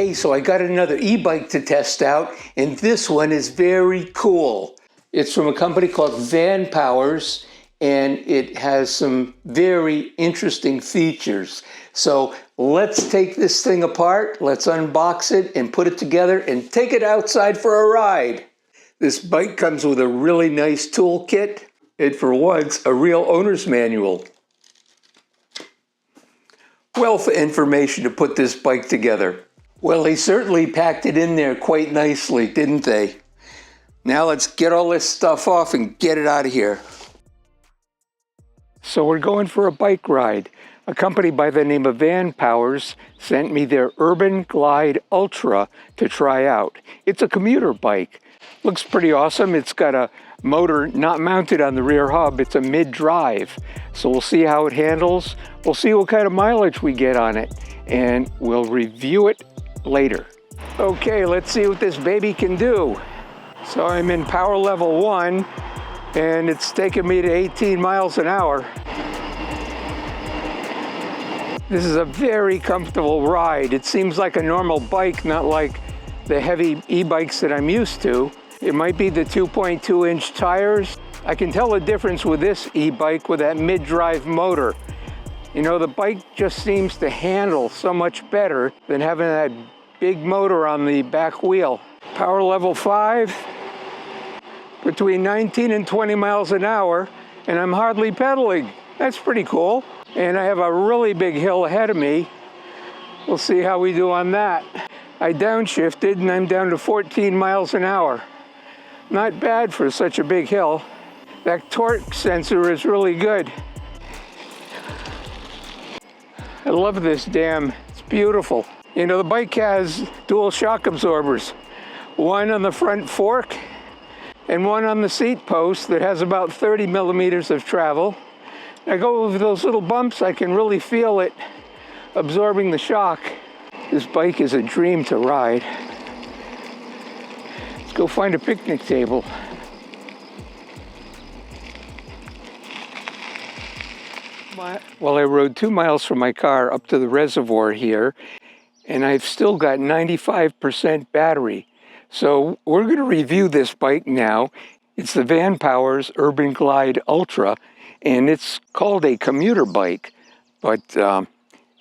Hey, so I got another e-bike to test out, and this one is very cool. It's from a company called VANPOWERS, and it has some very interesting features. So let's take this thing apart, let's unbox it and put it together and take it outside for a ride. This bike comes with a really nice toolkit, and for once, a real owner's manual. Wealth of information to put this bike together. Well, they certainly packed it in there quite nicely, didn't they? Now let's get all this stuff off and get it out of here. So we're going for a bike ride. A company by the name of VANPOWERS sent me their UrbanGlide-Ultra to try out. It's a commuter bike. Looks pretty awesome. It's got a motor not mounted on the rear hub. It's a mid-drive. So we'll see how it handles. We'll see what kind of mileage we get on it, and we'll review it later. Okay, let's see what this baby can do. So I'm in power level 1, and it's taken me to 18 miles an hour. This is a very comfortable ride. It seems like a normal bike, not like the heavy e-bikes that I'm used to. It might be the 2.2-inch tires. I can tell the difference with this e-bike with that mid-drive motor. You know, the bike just seems to handle so much better than having that big motor on the back wheel. Power level 5, between 19 and 20 miles an hour, and I'm hardly pedaling. That's pretty cool. And I have a really big hill ahead of me. We'll see how we do on that. I downshifted and I'm down to 14 miles an hour. Not bad for such a big hill. That torque sensor is really good. I love this dam. It's beautiful. You know, the bike has dual shock absorbers. One on the front fork and one on the seat post that has about 30 millimeters of travel. I go over those little bumps, I can really feel it absorbing the shock. This bike is a dream to ride. Let's go find a picnic table. Well, I rode 2 miles from my car up to the reservoir here, and I've still got 95% battery. So we're going to review this bike now. It's the VANPOWERS UrbanGlide-Ultra, and it's called a commuter bike, but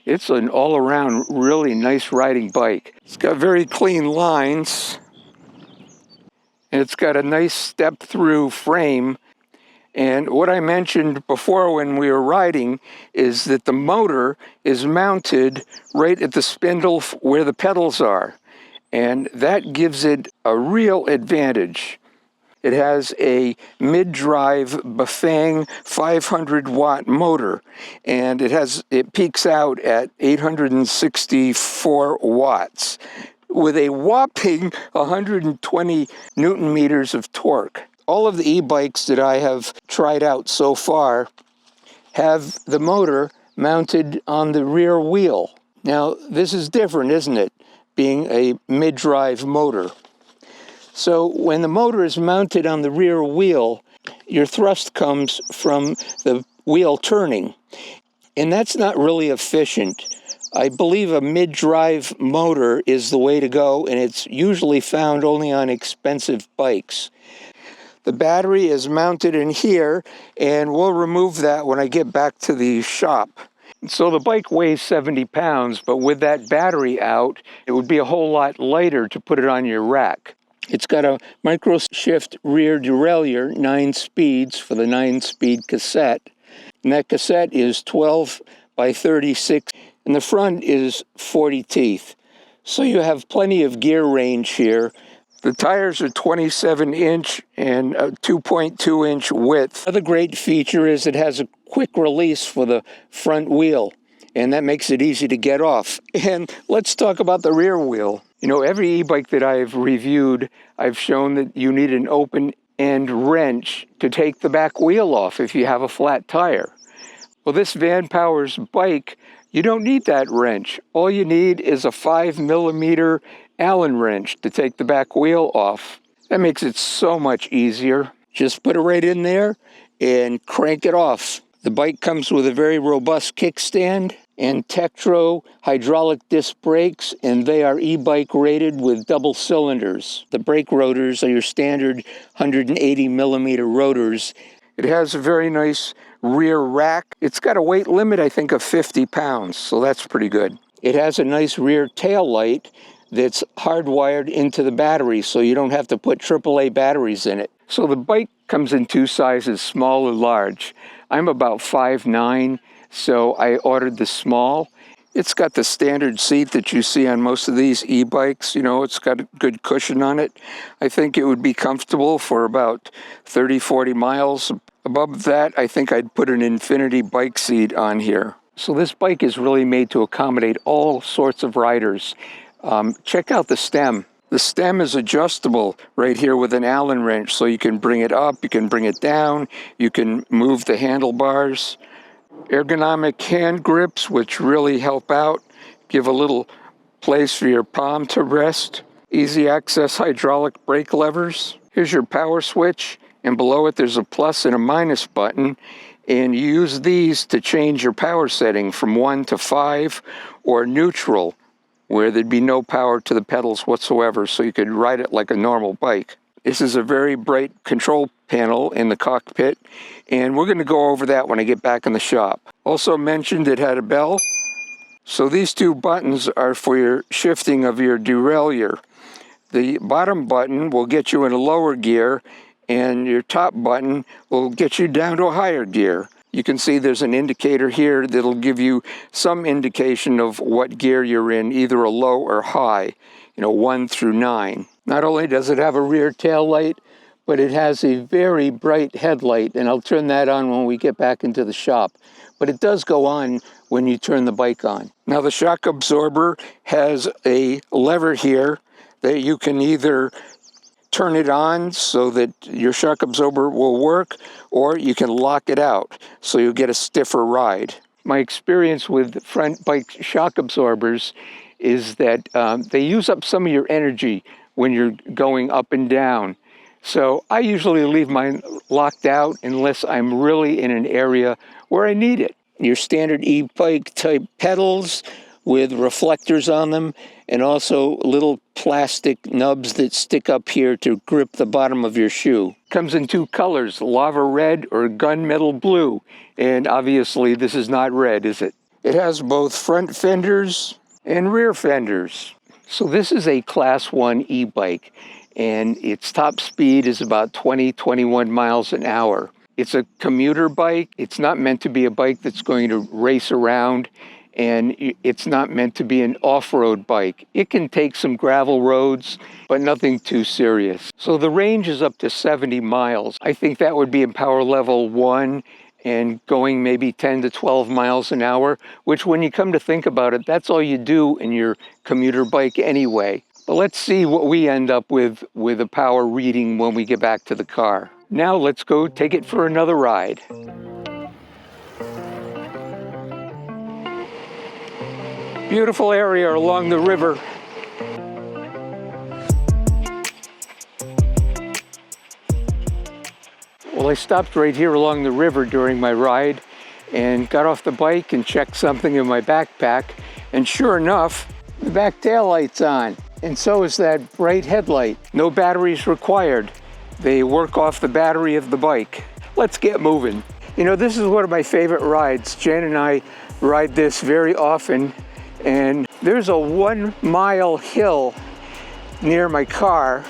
it's an all-around really nice riding bike. It's got very clean lines, and it's got a nice step-through frame. And what I mentioned before when we were riding is that the motor is mounted right at the spindle where the pedals are, and that gives it a real advantage. It has a mid-drive Bafang 500-watt motor, and it peaks out at 864 watts with a whopping 120 newton meters of torque. All of the e-bikes that I have tried out so far have the motor mounted on the rear wheel. Now, this is different, isn't it, being a mid-drive motor? So when the motor is mounted on the rear wheel, your thrust comes from the wheel turning, and that's not really efficient. I believe a mid-drive motor is the way to go, and it's usually found only on expensive bikes. The battery is mounted in here, and we'll remove that when I get back to the shop. So the bike weighs 70 pounds, but with that battery out, it would be a whole lot lighter to put it on your rack. It's got a micro-shift rear derailleur, 9 speeds for the 9-speed cassette. And that cassette is 12 by 36, and the front is 40 teeth. So you have plenty of gear range here. The tires are 27-inch and a 2.2-inch width. Another great feature is it has a quick release for the front wheel, and that makes it easy to get off. And let's talk about the rear wheel. You know, every e-bike that I've reviewed, I've shown that you need an open-end wrench to take the back wheel off if you have a flat tire. Well, this VANPOWERS bike, you don't need that wrench. All you need is a 5mm Allen wrench to take the back wheel off. That makes it so much easier. Just put it right in there and crank it off. The bike comes with a very robust kickstand, and Tektro hydraulic disc brakes, and they are e-bike rated with double cylinders. The brake rotors are your standard 180 millimeter rotors. It has a very nice rear rack. It's got a weight limit, I think, of 50 pounds, so that's pretty good. It has a nice rear tail light that's hardwired into the battery, so you don't have to put AAA batteries in it. So the bike comes in two sizes, small or large. I'm about 5'9", so I ordered the small. It's got the standard seat that you see on most of these e-bikes. You know, it's got a good cushion on it. I think it would be comfortable for about 30, 40 miles. Above that, I think I'd put an infinity bike seat on here. So this bike is really made to accommodate all sorts of riders. Check out the stem. The stem is adjustable right here with an Allen wrench, so you can bring it up, you can bring it down, you can move the handlebars. Ergonomic hand grips, which really help out, give a little place for your palm to rest. Easy access hydraulic brake levers. Here's your power switch, and below it there's a plus and a minus button, and you use these to change your power setting from 1 to 5 or neutral, where there'd be no power to the pedals whatsoever, so you could ride it like a normal bike. This is a very bright control panel in the cockpit, and we're going to go over that when I get back in the shop. Also mentioned it had a bell. So these two buttons are for your shifting of your derailleur. The bottom button will get you in a lower gear, and your top button will get you down to a higher gear. You can see there's an indicator here that'll give you some indication of what gear you're in, either a low or high, 1 through 9. Not only does it have a rear tail light, but it has a very bright headlight, and I'll turn that on when we get back into the shop. But it does go on when you turn the bike on. Now the shock absorber has a lever here that you can either turn it on so that your shock absorber will work, or you can lock it out so you'll get a stiffer ride. My experience with front bike shock absorbers is that they use up some of your energy when you're going up and down. So I usually leave mine locked out unless I'm really in an area where I need it. Your standard e-bike type pedals with reflectors on them, and also little plastic nubs that stick up here to grip the bottom of your shoe. Comes in two colors, lava red or gunmetal blue, and obviously this is not red, is it? It has both front fenders and rear fenders. So this is a Class 1 e-bike, and its top speed is about 21 miles an hour. It's a commuter bike. It's not meant to be a bike that's going to race around, and it's not meant to be an off-road bike. It can take some gravel roads, but nothing too serious. So the range is up to 70 miles. I think that would be in power level 1 and going maybe 10 to 12 miles an hour, which when you come to think about it, that's all you do in your commuter bike anyway. But let's see what we end up with a power reading when we get back to the car. Now let's go take it for another ride. Beautiful area along the river. Well, I stopped right here along the river during my ride and got off the bike and checked something in my backpack, and sure enough, the back tail light's on, and so is that bright headlight. No batteries required. They work off the battery of the bike. Let's get moving. This is one of my favorite rides. Jen and I ride this very often, and there's a 1 mile hill near my car,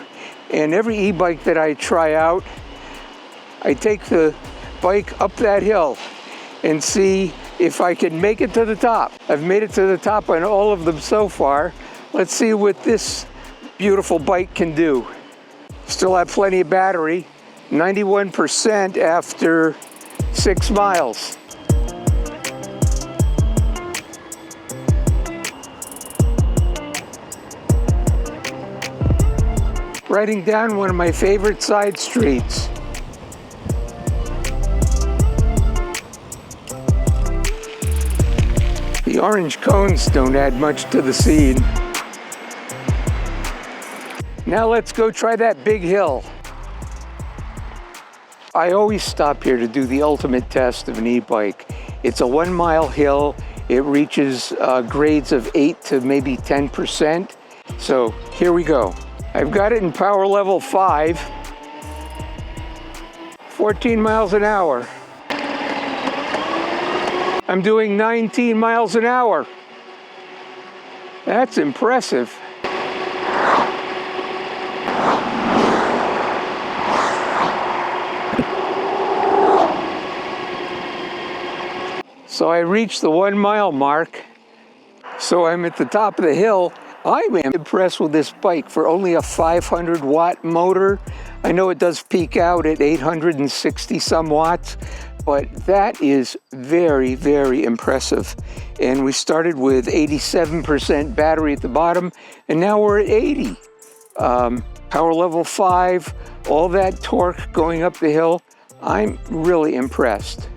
and every e-bike that I try out, I take the bike up that hill and see if I can make it to the top. I've made it to the top on all of them so far. Let's see what this beautiful bike can do. Still have plenty of battery, 91% after 6 miles. Riding down one of my favorite side streets. The orange cones don't add much to the scene. Now let's go try that big hill. I always stop here to do the ultimate test of an e-bike. It's a 1 mile hill, it reaches grades of 8 to maybe 10%. So here we go. I've got it in power level 5, 14 miles an hour. I'm doing 19 miles an hour. That's impressive. So I reached the 1 mile mark. So I'm at the top of the hill. I am impressed with this bike for only a 500 watt motor. I know it does peak out at 860 some watts, but that is very, very impressive. And we started with 87% battery at the bottom, and now we're at 80. Power level 5, all that torque going up the hill. I'm really impressed.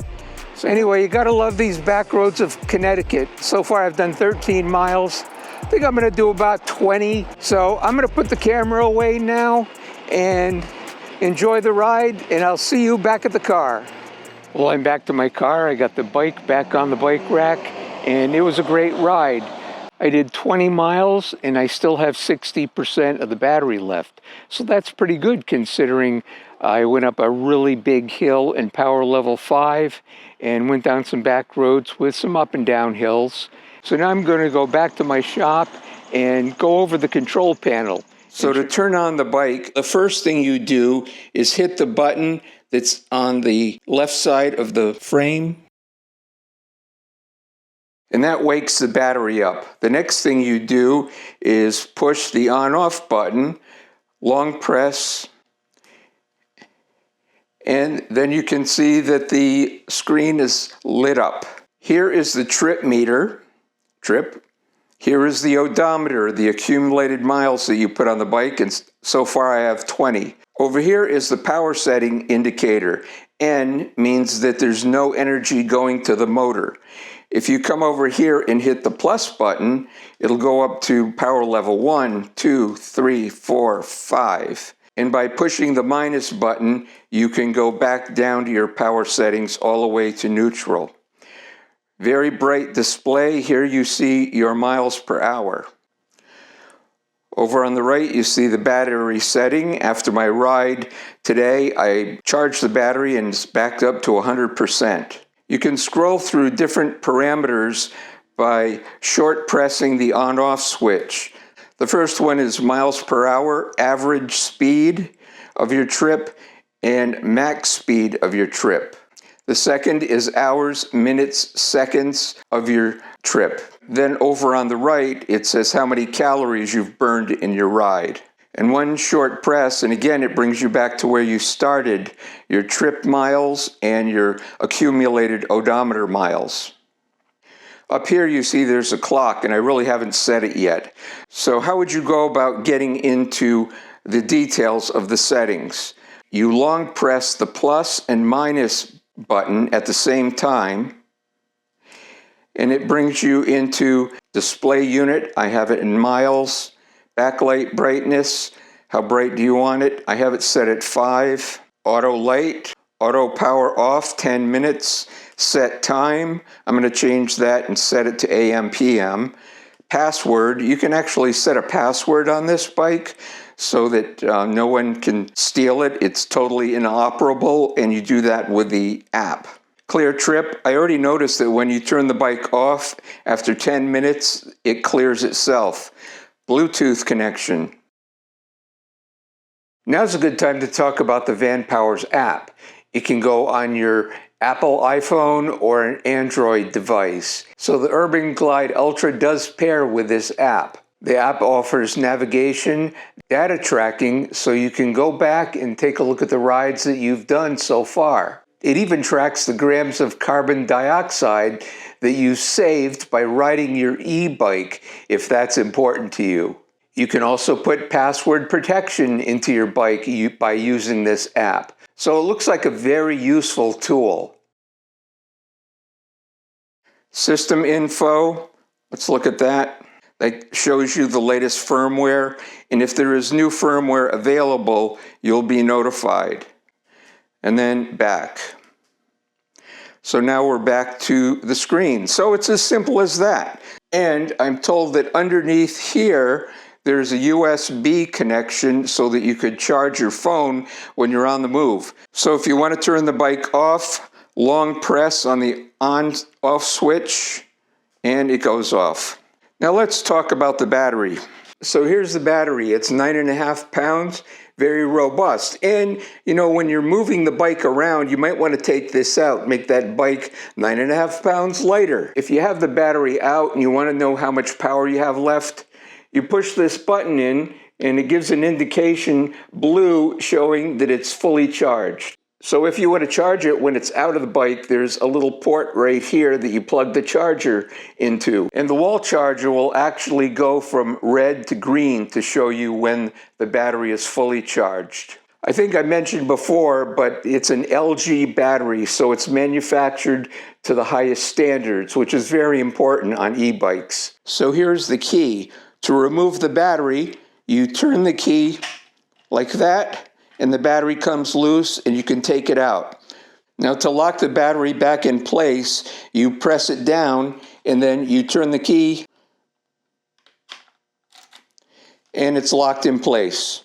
So anyway, you gotta love these back roads of Connecticut. So far I've done 13 miles. I think I'm gonna do about 20. So I'm gonna put the camera away now and enjoy the ride, and I'll see you back at the car. Well, I'm back to my car. I got the bike back on the bike rack, and it was a great ride. I did 20 miles, and I still have 60% of the battery left. So that's pretty good considering I went up a really big hill in power level 5 and went down some back roads with some up and down hills. So now I'm going to go back to my shop and go over the control panel. So to turn on the bike, the first thing you do is hit the button that's on the left side of the frame, and that wakes the battery up. The next thing you do is push the on-off button, long press, and then you can see that the screen is lit up. Here is the trip meter, Here is the odometer, the accumulated miles that you put on the bike, and so far I have 20. Over here is the power setting indicator. N means that there's no energy going to the motor. If you come over here and hit the plus button, it'll go up to power level 1, 2, 3, 4, 5. And by pushing the minus button, you can go back down to your power settings all the way to neutral. Very bright display. Here you see your miles per hour. Over on the right, you see the battery setting. After my ride today, I charged the battery and it's backed up to 100%. You can scroll through different parameters by short pressing the on-off switch. The first one is miles per hour, average speed of your trip, and max speed of your trip. The second is hours, minutes, seconds of your trip. Then over on the right, it says how many calories you've burned in your ride. And one short press, and again, it brings you back to where you started, your trip miles and your accumulated odometer miles. Up here you see there's a clock, and I really haven't set it yet. So how would you go about getting into the details of the settings? You long press the plus and minus button at the same time, and it brings you into display unit. I have it in miles. Backlight brightness, how bright do you want it? I have it set at 5. Auto light, auto power off, 10 minutes. Set time, I'm going to change that and set it to AM PM. Password, you can actually set a password on this bike so that no one can steal it. It's totally inoperable, and you do that with the app. Clear trip, I already noticed that when you turn the bike off, after 10 minutes, it clears itself. Bluetooth connection. Now's a good time to talk about the VANPOWERS app. It can go on your Apple iPhone or an Android device. So the UrbanGlide-Ultra does pair with this app. The app offers navigation, data tracking, so you can go back and take a look at the rides that you've done so far. It even tracks the grams of carbon dioxide that you saved by riding your e-bike, if that's important to you. You can also put password protection into your bike by using this app. So it looks like a very useful tool. System info, let's look at that. That shows you the latest firmware, and if there is new firmware available, you'll be notified. And then back. So now we're back to the screen. So it's as simple as that. And I'm told that underneath here, there's a USB connection so that you could charge your phone when you're on the move. So if you want to turn the bike off, long press on the on-off switch, and it goes off. Now let's talk about the battery. So here's the battery. It's 9.5 pounds, very robust. And you know, when you're moving the bike around, you might want to take this out, make that bike 9.5 pounds lighter. If you have the battery out and you want to know how much power you have left, you push this button in and it gives an indication, blue, showing that it's fully charged. So if you want to charge it when it's out of the bike, there's a little port right here that you plug the charger into. And the wall charger will actually go from red to green to show you when the battery is fully charged. I think I mentioned before, but it's an LG battery, so it's manufactured to the highest standards, which is very important on e-bikes. So here's the key. To remove the battery, you turn the key like that, and the battery comes loose and you can take it out. Now to lock the battery back in place, you press it down and then you turn the key and it's locked in place.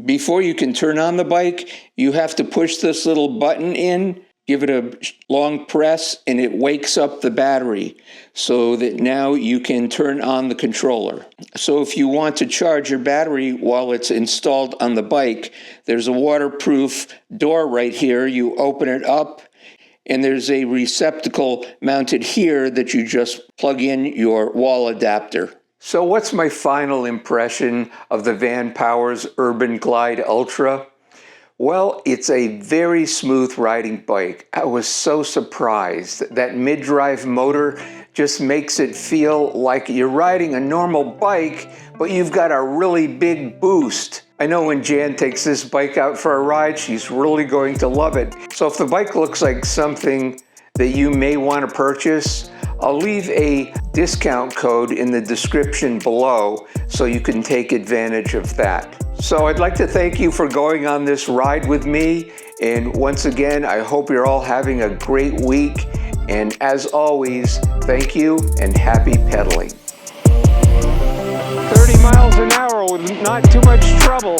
Before you can turn on the bike, you have to push this little button in, give it a long press, and it wakes up the battery so that now you can turn on the controller. So if you want to charge your battery while it's installed on the bike, there's a waterproof door right here. You open it up and there's a receptacle mounted here that you just plug in your wall adapter. So what's my final impression of the VANPOWERS UrbanGlide-Ultra? Well, it's a very smooth riding bike. I was so surprised. That mid-drive motor just makes it feel like you're riding a normal bike, but you've got a really big boost. I know when Jan takes this bike out for a ride, she's really going to love it. So if the bike looks like something that you may want to purchase, I'll leave a discount code in the description below so you can take advantage of that. So I'd like to thank you for going on this ride with me. And once again, I hope you're all having a great week. And as always, thank you and happy pedaling. 30 miles an hour with not too much trouble.